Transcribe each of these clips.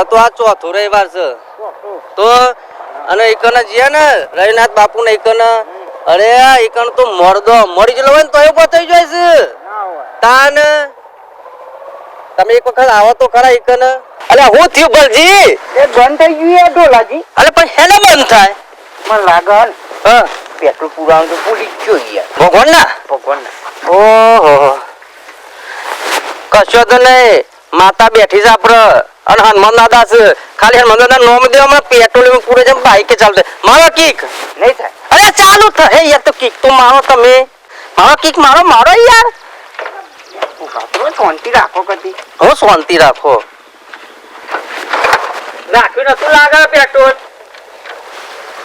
તો આ ચોથો રવિવાર છે તો અને એકને જે ને રવિનાથ બાપુ ને એકને અરે એકને તો મરી ગયેલો હોય ને તો એવું થઈ જાય છે તાન તમે એક વખત આવો તો ખરા એકને અલે હું થયું બલજી એ બંધ થઈ ગયું ડોલાજી અલે પણ હેને બંધ થાય મને લાગે હા પેટ્રોલ પુરાવાનું તો ભૂલી જ ગયો યાર ભગવાન ના ઓહો કશો તો નહીં માતા બેઠી છે આપડે અને હનુમાન દાદા છે ખાલી હનુમાન દાદા નોમ દે હમણાં પેટ્રોલ પૂરે જેમ બાઈકે ચાલતે મારો કિક નહીં થાય અરે ચાલુ થાય યાર તો કિક તો મારો તમે મારો કિક મારો યાર શાંતિ રાખો કદી હું શાંતિ રાખો નાખ્યું નતું લાગે પેટ્રોલ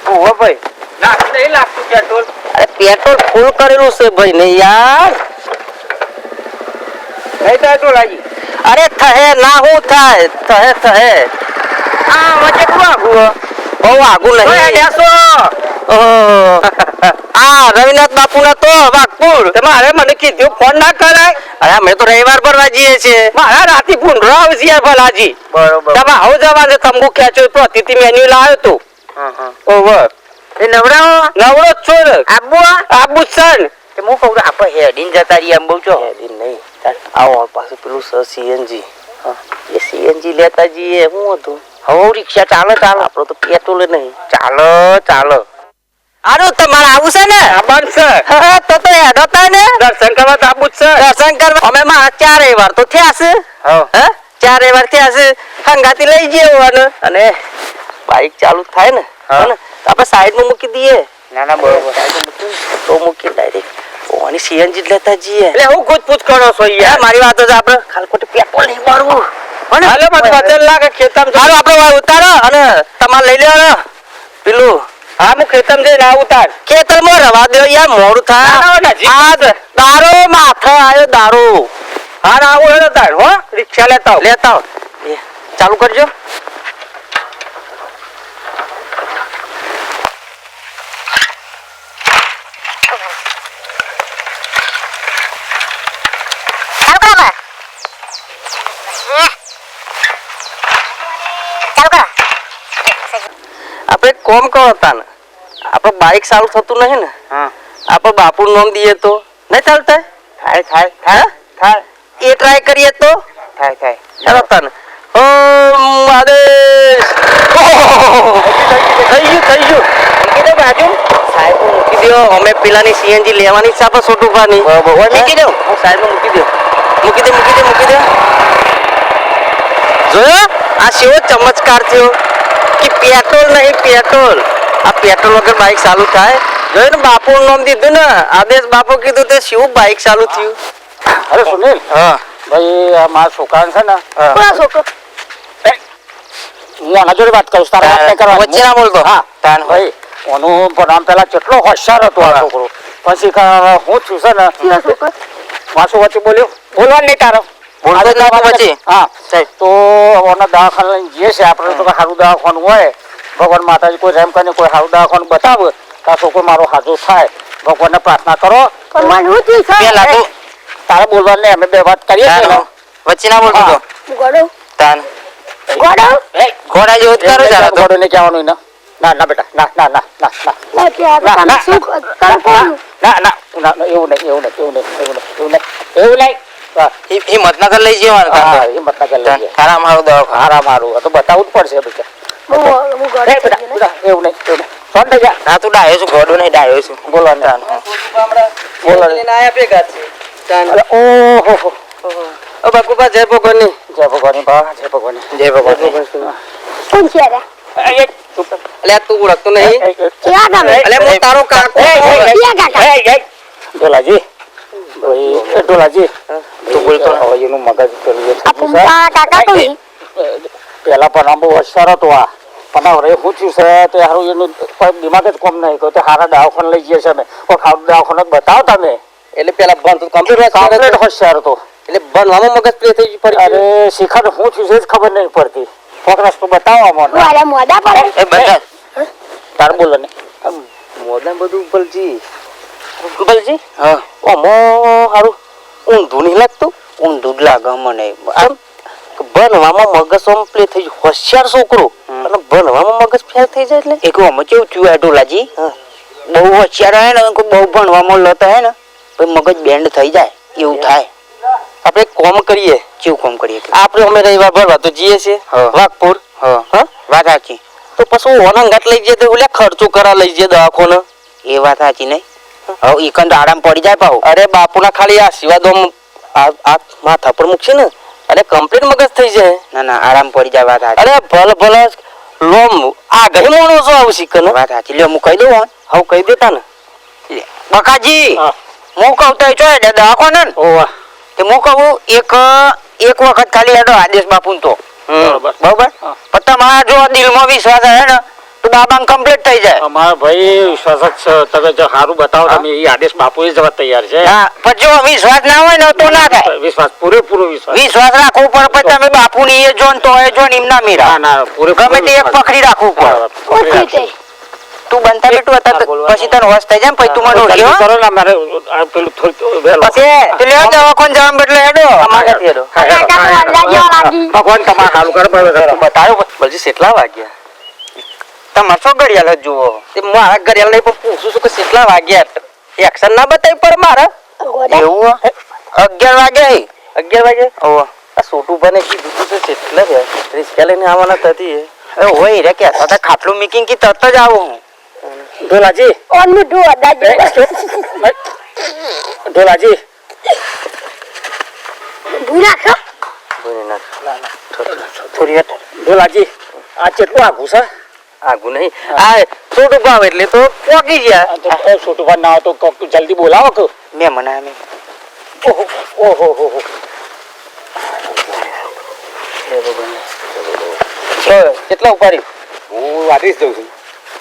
ઓહો ભાઈ નાખ્યું નહીં લાગતું પેટ્રોલ અરે પેટ્રોલ ફૂલ કરેલું છે ભાઈ ને યાર નહીં થાય ડોલાજી અરે થહે ના હું થાય થહે આ વચ્ચે કેટલું આગું બહુ આગું નહીં આ રવિનાથ બાપુ ના તો વાઘપુર મારે મને કીધું ફોન ના કરાય અરે અમે તો રવિવાર પર વાજીએ છીએ મારા રાતી ભૂંડરો આવશે યાર ભલાજી બરોબર તમે આવું જવાનું તંબુ ખેંચો તો અતિથિ મેન્યુ લાવ્યો તું ઓવર એ નવરાવો નવરો જ છો ને આબુ સન હું કહું આપણે હેડીન જતા રહીએ એમ બહુ છો હેડીન નહીં આવો પાછું પેલું સીએનજી એ સીએનજી લેતા જઈએ હું હતું હવે રિક્ષા ચાલે આપણો તો પેટ્રોલ નહીં ચાલો આનું તમારે આવું છે ને આબાન છે તો હેડો તા ને દર્શન કરવા તો આબુ છે દર્શન કરવા અમે માં 4 વાર તો થયા છે હે 4 વાર થયા છે હંગાતી લઈ જઈએ અને બાઈક ચાલુ થાય ને આપણે સાઈડ માં મૂકી દઈએ ના બરોબર તો મૂકી ડાયરેક્ટ ઓની સીએનજી લેતા જઈએ એટલે હું પૂછ કરો છો યાર મારી વાત છે આપણે ખાલકોટી પેટ્રોલ નહીં મારવું હાલે મત બદલ લાગે ખેતમ ચાલો આપણે ઉતારો અને તમારે લઈ લેવાનો પેલું હા હું ખેતમ જઈને આવું તાર ખેતરમાં રવા દો યાર મોડું થાય આ દારો માથે આવ્યો દારો હા આવું હેડો તાર હો રિક્ષા લેતા ચાલુ કરજો આપણે કોમ કરો તાને આપણે બાઈક ચાલુ થતું નહીં ને આપણે બાપુ નામ દઈએ તો નહીં ચાલતા થાય એ ટ્રાય કરીએ તો થાય ચાલો તાને ઓમ આદેશ થઈ ગયું મૂકી દો બાજુ સાહેબ મૂકી દો અમે પેલાની સીએનજી લેવાની છે આપણે સોટુભાની મૂકી દો સાહેબ મૂકી દો જોયો આ શેવો ચમત્કાર થયો કે પેટ્રોલ નહીં પેટ્રોલ આ પેટ્રોલ વગર બાઈક ચાલુ થાય જોયું ને બાપુ નામ દીધું ને આદેશ બાપુ કીધું તે શું બાઈક ચાલુ થયું અરે સુનિલ હા ભાઈ આ મારા છોકરા છે ને છોકરો હું આના જોડે વાત કરું તારા વાત નહીં કરવાની વચ્ચે ના બોલતો હા તાન ભાઈ ઓનું નામ પેલા કેટલો હોશિયાર હતો આ છોકરો પછી હું છું છે ને માસુ વચ્ચે બોલવાનું નહીં તારો હા તો ઓના દવાખાના લઈને જઈએ છે આપણે તો સારું દવાખાનું હોય ભગવાન માતાજી કોઈ રેમ કરીને કોઈ સારું દવાખાનું બતાવે તો છોકરો મારો હાજર થાય ભગવાનને પ્રાર્થના કરો તારે બોલવાનું નહીં અમે બે વાત કરીએ છીએ વચ્ચે ના બોલતો તાન ઘોડા જેવું જ કરો જરા ઘોડો ને કહેવાનું ના બેટા ના એવું નહીં હિંમતનગર લઈ જવાનું હિંમતનગર લઈ તારા મારું દવાખાનું હારા મારું તો બતાવવું જ પડશે બેટા એવું નહીં ફોન થઈ જા ના તું ડાયો છું ઘોડો નહીં ડાયો છું બોલવાનું ઓહો ઓ બાપુપા જય ભગવાનની જય ભગવાન બા જય ભગવાન જય ભગવાન અલે તું ઓળખતો નહીં અલે હું તારો કાકો ડોલાજી ડોલાજી તું બોલતો એનું મગજ પેલા પણ બહુ હોશિયાર હતો આ પણ હવે શું થયું છે તે સારું એનું કોઈ દિમાગ જ કોમ નહીં કહ્યું સારા દવાખાને લઈ જઈએ છે અમે કોઈ ખાવું દવાખાને બતાવો તમે એટલે પેલા ભણ કમ્પ્લીટ હોશિયાર હતો એટલે ભણવામાં મગજ પ્લે થઈ ગઈ અરે શિખર શું થયું છે જ ખબર નહીં પડતી કોક રસ્તો બતાવો મને તાર બોલો ને મોડા બધું બલજી હા ઓમો હારું ઊંધું નહીં લાગતું ઊંધું જ લાગે મને કે ભણવામાં મગજ ઓમ પ્લે થઈ ગયું હોશિયાર છોકરો અને ભણવામાં મગજ ફેલ થઈ જાય એટલે એક આમાં કેવું થયું હે ઢોલાજી બહુ હોશિયાર હે ને બહુ ભણવામાં લત હે ને પછી મગજ બેન્ડ થઈ જાય એવું થાય આપણે કોમ કરીએ કેવું કામ કરીએ આપણે અમે રવિવાર ભરવા તો જઈએ છીએ વાઘપુર હા વાત સાચી તો પછી ઓનંગાટ લઈ જઈએ તો ઓલે ખર્ચો કરા લઈ જઈએ દવાખાને એ વાત સાચી નહીં હવે ઈકન તો આરામ પડી જાય પાહુ અરે બાપુના ખાલી આશીર્વાદ આ માથા પર મૂકશે ને અરે કમ્પ્લીટ મગજ થઈ જાય ના ના આરામ પડી જાય વાત સાચી અરે ભલે ભલે લોમ આ ગઈ મોણો છો આવું શીખે વાત સાચી લ્યો હું કહી દઉં હવે કહી દેતા ને બકાજી હું કહું તો જો દવાખાને ને ઓવા તે હું કહું એક વખત ખાલી હેડો આદેશ બાપુ તો બરોબર પણ તમારા જો દિલમાં વિશ્વાસ હે ને તો બાબા કમ્પ્લીટ થઈ જાય અમારા ભાઈ વિશ્વાસ જ છે તમે જો સારું બતાવો તમે એ આદેશ બાપુ જવા તૈયાર છે હા પણ જો વિશ્વાસ ના હોય ને તો ના થાય વિશ્વાસ પૂરેપૂરો વિશ્વાસ વિશ્વાસ રાખવો પડે પણ તમે બાપુ ની એ જોન તો એ જોન એમ ના મીરા ના પૂરેપૂરો ગમે તે એક પકડી રાખવું પડે તું બનતા બેઠું હતા પછી તને હોશ થઈ જાય પછી તું મને ઓળખ્યો કરો ને મારે આ પેલું થોડું વહેલો પછી તું લેવા દવાખાને જવા બદલે હેડો અમારે હેડો ભગવાન તમારે સારું કરે બતાવ્યો બલજી કેટલા વાગ્યા તમારે શું ઘડિયાળ જ જુઓ તે મારા ઘડિયાળ નહીં પણ પૂછું છું કે કેટલા વાગ્યા એક્શન ના બતાવી પર મારા એવું 11 વાગે 11 વાગે ઓહ આ છોટું બને કીધું તું તો કેટલા રે રિસ્કા લઈને આવવાના થતી એ હોય રે કે તો ખાટલું મીકિંગ કી તરત જ આવું ઢોલાજી ઢોલાજી ઢોલાજી આ કેટલું આઘું છે આગું નહીં આ છોટું ભાવ એટલે તો પોકી ગયા છોટું ભાઈ ના તો જલ્દી બોલાવો કે મેં મના મેં ઓહો કેટલા ઉપાડી હું આદેશ દઉં છું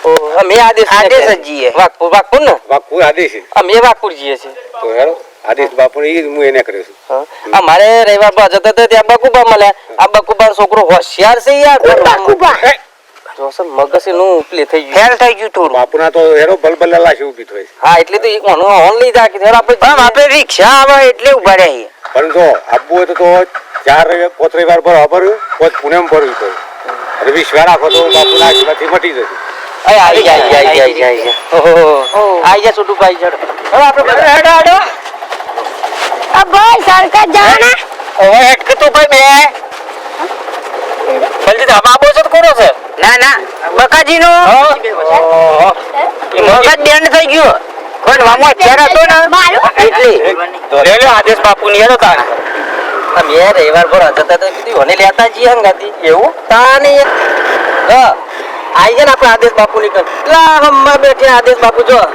અમે આદેશ જ જઈએ વાઘપુર ને વાઘપુર આદેશ અમે વાઘપુર જઈએ છીએ તો હેરો આદેશ બાપુ એ હું એને કર્યો છું અમારે રવિવાર બા જતા હતા ત્યાં બકુબા મળ્યા આ બકુબા છોકરો હોશિયાર છે યાર જોશે મગજ એનું પ્લે થઈ ગયું ફેલ થઈ ગયું થોડું બાપુના તો હેરો બલબલ્લા છે ઉભી થાય હા એટલે તો ઓન લઈ જા કે આપણે રિક્ષા આવે એટલે ઉભા રહે પણ જો આપવું હોય તો 4 રવિવાર ભરવા ભર્યું પોત પુણેમ ભરવું પડે અને વિશ્વાસ રાખો તો બાપુના આશીર્વાદથી મટી જશે આવી જાય ઓહો આવી જા છોટું ભાઈ જડ હવે આપણે બધા હેડો હેડો ભાઈ સરકાર જાના હવે હેડ તો ભાઈ બે જલ્દી બાબો છે તો કોનો છે ના ના બકાજી નો મગજ બેન્ડ થઈ ગયો કોઈ મામો અત્યારે હતો ને એટલે લે આદેશ બાપુ ની હેડો તાણ અમે રવિવાર પર હતા તો કીધું ઓને લેતા જઈએ હંગાતી એવું તાને હા આઈ જાય ને આપણે આદેશ બાપુ ની કર લા હમ્મા બેઠે આદેશ બાપુ જો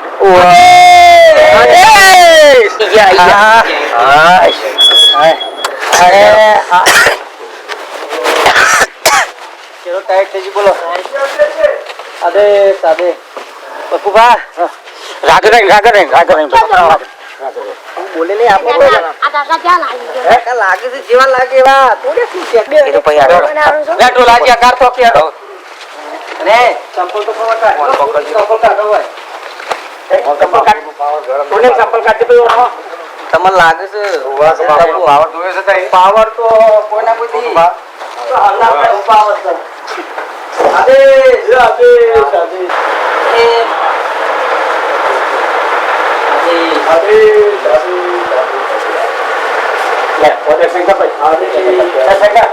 ચલો ટાઈટ થઈ બોલો આદેશ આદેશ બકુબા રાગ બોલે ને આપો આ કાકા ક્યાં લાગી ગયો લાગે છે જેવા લાગે એવા થોડે શું છે એ તો પછી આગળ લેટો લાગ્યા કાર તો કેડો ને સંપલ તો પકડ સંપલ કાઢો ભાઈ સંપલ કાઢ કોને સંપલ કાઢ દે ભાઈ તમને લાગે છે પાવર જોવે છે તાઈ પાવર તો કોઈના કોઈ તો હલ્લા પર પાવર છે આદેશ લે ઓને સંગા ભાઈ આદેશ સંગા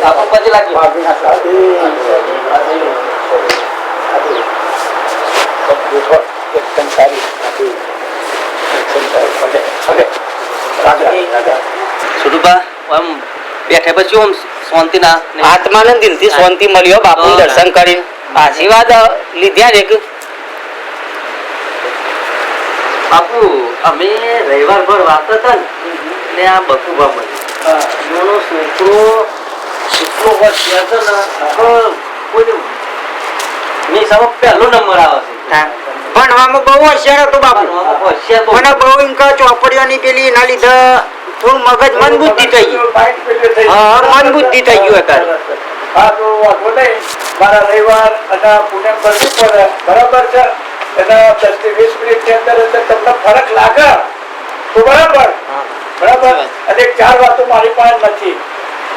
આપકો પછી લાગી સુડુબા આમ બેઠે પછી આમ શાંતિ ના આત્માને દિલથી શાંતિ મળ્યો બાપુ દર્શન કરી આશીર્વાદ લીધા એક બાપુ અમે રવિવાર ભર વાંચતા હતા ને આ બકુબા મળ્યો એનો છોકરો એટલો હોશિયાર છે ને કોઈ મેં સૌ પહેલો નંબર આવે છે ભણવામાં બહુ હોશિયાર હતો બાપુ હોશિયાર મને બહુ ઇન્કા ચોપડીઓની પેલી એના લીધે થોડું મગજ મન બુદ્ધિ થઈ ગયું હા મન બુદ્ધિ થઈ ગયું અત્યારે હા તો વાંધો નહીં મારા રવિવાર અને પુણ્ય ભરવું પડે બરાબર છે એના 10 થી 20 મિનિટની અંદર તમને ફરક લાગે તો બરાબર બરાબર. અને એક ચાર વાતો મારી પાસે નથી.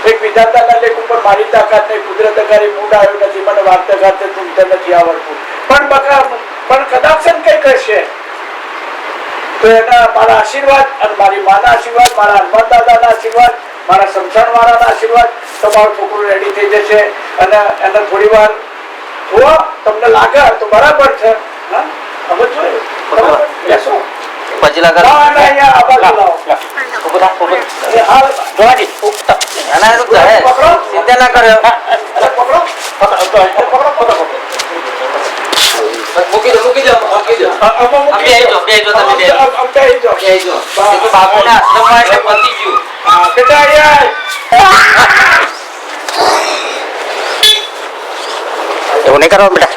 એક વિધાતાના લેખ ઉપર મારી તાકાત નહીં, કુદરત અગારી મૂડ આવ્યો નથી, મને વાર્તા ગાતે તુમતે નથી આવડતું, પણ કદાચ કઈ કરશે તો એના મારા આશીર્વાદ અને મારી માના આશીર્વાદ, મારા હનુમાન દાદાના આશીર્વાદ, મારા સમસાણ વાળાના આશીર્વાદ, તમારું છોકરું રેડી થઈ જશે. અને એને થોડી વાર જુઓ, તમને લાગે તો બરાબર છે. હા, હવે જોયું બરાબર? બેસો. પછી લગા ના, ના, અહીંયા આ બાજુ લાવો. એ હાલ જોવાજી એના તો કહે પકડો. ચિંતા ના કર્યો અરે પકડો. પકડો. મૂકી દો મૂકી દો મૂકી દો આમાં મૂકી બેહી દો. જાઓ, બેહી જાઓ, તમે બેહી જાઓ. આમ બેહી જાઓ. બેહી જાઓ. એ તો બાપુના આશ્રમમાં એટલે પતી ગયું. હા, બેટા અહીંયા એવું નહીં કરવાનું બેટા.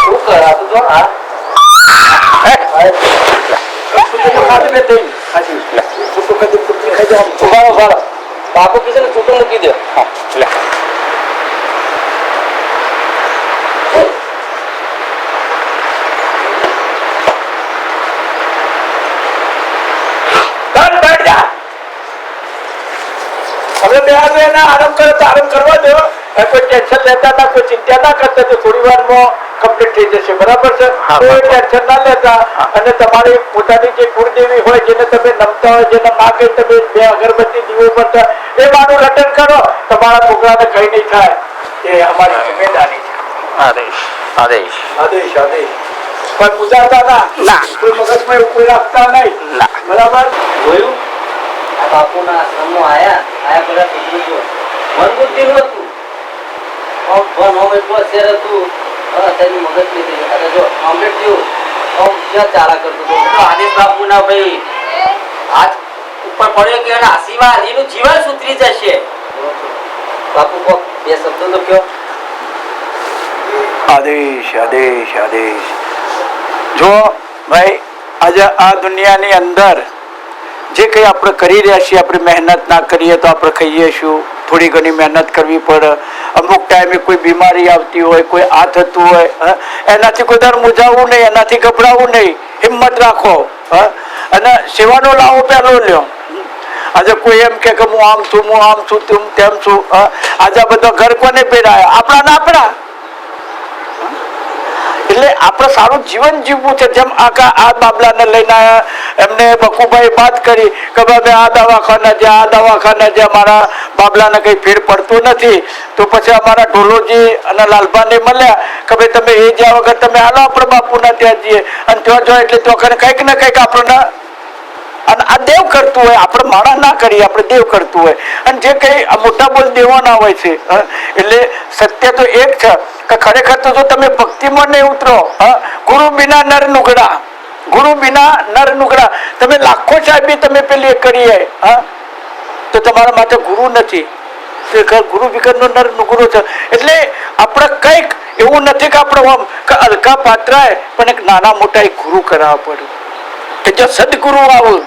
શું કરાતું તો હા ખાધું ને તેલ. હાજી. છૂટું ખાધું, ટુકડી ખાઈ જાઓ. ઉભારો ઉભારો બાપુ કીધું ને છૂટું મૂકી દો હા લે ચાલ, બેઠ જા. હવે બે આવે એને આરામ કરે તો આરામ કરવા દો. કોઈ ટેન્શન લેતા ના, કોઈ ચિંતા ના કરતા, તો થોડી વારમાં કમ્પ્લીટ થઈ જશે. બરાબર છે? હા, કોઈ ટેન્શન ના લેતા. અને તમારી પોતાની જે કુળદેવી હોય, જેને તમે નમતા હોય, જેને માગે તમે બે અગરબત્તી દીવો કરતા, એ માનું રટન કરો. તમારા છોકરાને કઈ નહીં થાય. એ અમારી જિમ્મેદારી છે. આદેશ આદેશ આદેશ આદેશ. પણ પૂજાતા ના. ના. કોઈ મગજમાં એવું કોઈ રાખતા નહીં. ના. બરાબર? જોયું આ બાપુના આશ્રમમાં આયા બધા છોકરું જો મન બુદ્ધિ નું હતું ભણ હોમ એટલું શેર હતું તેની મગજ લીધી અને જો કમ્પ્લીટ થયું ક્યાં ચાલા કરતું હતું તો આદેશ બાપુના ભાઈ હાથ ઉપર પડ્યો કે એના આશીર્વાદ એનું જીવન સુધરી જશે બાપુ કોક બે શબ્દો તો કયો આદેશ આદેશ આદેશ. જો ભાઈ, આજે આ દુનિયાની અંદર જે કંઈ આપણે કરી રહ્યા છીએ, આપણે મહેનત ના કરીએ તો આપણે ખાઈએ શું? થોડી ઘણી મહેનત કરવી પડે. અમુક ટાઈમે કોઈ બીમારી આવતી હોય, કોઈ આ થતું હોય, એનાથી કોઈ દર મૂંઝાવવું નહીં, એનાથી ગભરાવું નહીં, હિંમત રાખો. અને સેવાનો લાવો પહેલો લ્યો. આજે કોઈ એમ કે હું આમ છું, હું આમ છું, તેમ છું. આજે બધો ઘર કોને પહેરાયા? આપણા ના આપણા. એટલે આપણે સારું જીવન જીવવું છે. જેમ આ બાબલાને લઈને આવ્યા, એમને બકુભાઈ વાત કરી કે ભાઈ આ દવાખાના જ્યાં આ દવાખાના જ્યાં મારા બાબલાને કંઈ ફેર પડતો નથી. તો પછી અમારા ઢોલોજી અને લાલભાને મળ્યા કે ભાઈ તમે એ જ્યાં વગર તમે હાલો આપણે બાપુના ત્યાં જઈએ. અને ત્યાં જો એટલે તો કંઈક ને કંઈક આપણને, અને આ દેવ કરતું હોય, આપણે માણસ ના કરીએ, આપણે દેવ કરતું હોય. અને જે કંઈ મોટા બોલ દેવાના હોય છે. એટલે સત્ય તો એક છે કે ખરેખર તો જો તમે ભક્તિમાં નહીં ઉતરો, ગુરુ બિના નર નુગડા, ગુરુ બિના નર નુગડા. તમે લાખો સાહેબી તમે પેલી કરીએ તો તમારા માટે ગુરુ નથી. ગુરુ વિગરનો નર નુગરો છે. એટલે આપણે કંઈક એવું નથી કે આપણે આમ કે અલકા પાત્રાએ પણ એક નાના મોટા એક ગુરુ કરાવવા પડ્યું કે જો સદગુરુ આવું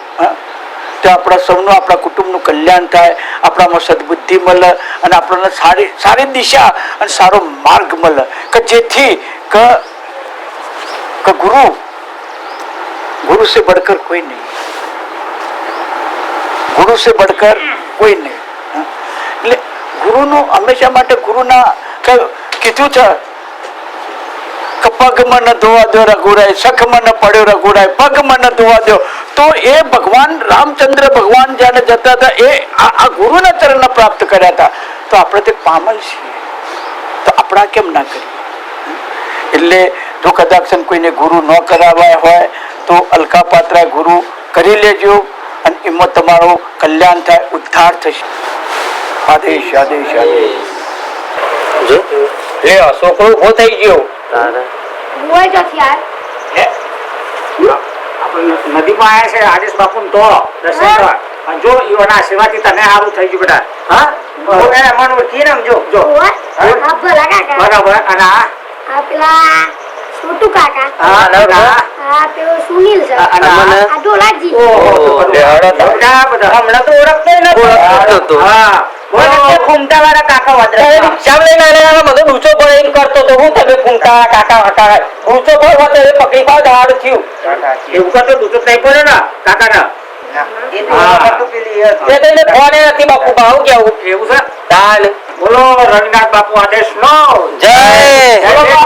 તો આપણા સૌનું, આપણા કુટુંબનું કલ્યાણ થાય, આપણામાં સદબુદ્ધિ મળે અને આપણને સારી સારી દિશા અને સારો માર્ગ મળે કે જેથી કે ગુરુ સે બઢકર કોઈ નહીં, ગુરુ સે બઢકર કોઈ નહીં. એટલે ગુરુનું હંમેશા માટે ગુરુના કીધું છે કે પગ મન ધોવા દો રઘુરાય, સખ મન પડ્યો રઘુરાય, પગ મન ધોવા દો. તો એ ભગવાન રામચંદ્ર ભગવાન જ્યારે જતા હતા એ આ ગુરુના ચરણ પ્રાપ્ત કર્યા હતા. તો આપણે તે પામલ છીએ તો આપણા કેમ ના કરીએ? એટલે જો કદાચ કોઈને ગુરુ ન કરાવાય હોય તો અલકા પાત્રા ગુરુ કરી લેજો અને એમાં તમારું કલ્યાણ થાય, ઉદ્ધાર થશે. આદેશ આદેશ આદેશ. જો લે છોકરો ઉભો થઈ ગયો. હોય તો યાર આપણે નદીમાં આવ્યા છે આદેશ બાપુ તો દર્શન કરવા. અને જો એના આશીર્વાદથી તને સારું થઈ ગયું બેટા. હા મન ઓળખી ને જો જો હોય આ ભલા કાકા બરાબર. અને આ પેલા છોટુ કાકા હા પેલો સુનિલ છે અને મને? આ ઢોલાજી હમણાં તો ઓળખતો ઓળખતો હતો. ફૂમતાવાળા કાકા રિક્ષા લઈને આને મને ડૂચો પડે એમ કરતો તો હું તમે ફૂમતા કાકા હતા ડૂચો પડે તો એ પકડી પાવ દાડ થયું એવું કરતો ડૂચો નહીં પડે ને કાકા ને ફોન નથી બાપુ ભાવ કેવું એવું છે તાલ બોલો રવિનાથ બાપુ આદેશ નો જય બોલો